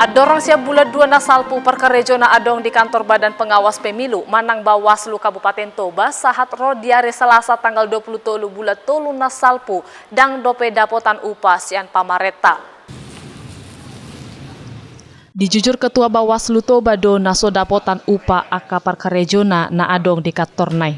Adorang siap bulan 2 na salpu perkerejo na adong di kantor Badan Pengawas Pemilu Manang Bawaslu Kabupaten Toba sahat rodiare Selasa tanggal 23 bulan 3 na salpu dang dope dapotan upah sian pamareta. Dijujur Ketua Bawaslu Toba do naso dapotan upah aka perkerejo na adong di kantor nai.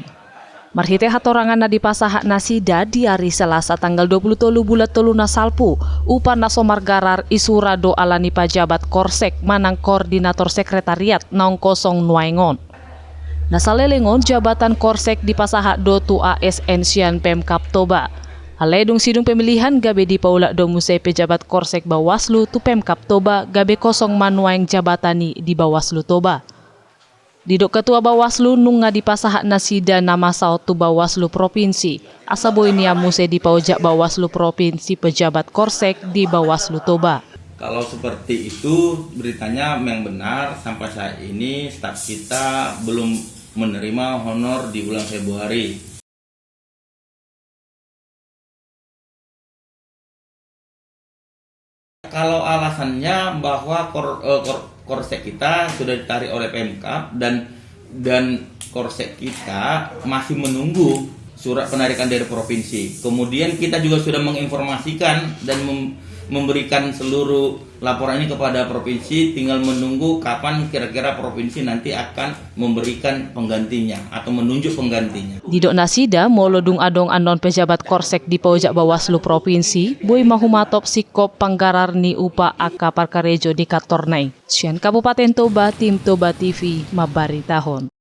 Marhite hatorangan na dipasahak nasida di hari Selasa tanggal 23 bulan 3 na salpu upah naso margarar isurado alani pajabat Korsek manang koordinator sekretariat naong kosong nuaingon. Nasalelengon jabatan Korsek dipasahak do tu ASN sian Pemkap Toba. Haledung sidung pemilihan gabe di paula do musai pejabat Korsek Bawaslu tu Pemkap Toba gabe kosong manuaing jabatani di Bawaslu Toba. Didok Ketua Bawaslu nunga dipasahak nasida nama sao tu Bawaslu Provinsi. Asabo ini amuse di paujak Bawaslu Provinsi pejabat Korsek di Bawaslu Toba. Kalau seperti itu beritanya yang benar, sampai saat ini staf kita belum menerima honor di bulan Februari. Kalau alasannya bahwa Korsek kita sudah ditarik oleh Pemkap dan Korsek kita masih menunggu surat penarikan dari provinsi. Kemudian kita juga sudah menginformasikan dan memberikan seluruh laporan ini kepada provinsi, tinggal menunggu kapan kira-kira provinsi nanti akan memberikan penggantinya atau menunjuk penggantinya. Didok nasida molodung adong anon pejabat Korsek di paujak Bawaslu Provinsi, boy mahumatop sikop panggarar ni upa aka parkarejo di Katornai. Sian Kabupaten Toba, Tim Toba TV, Mabari Tahun.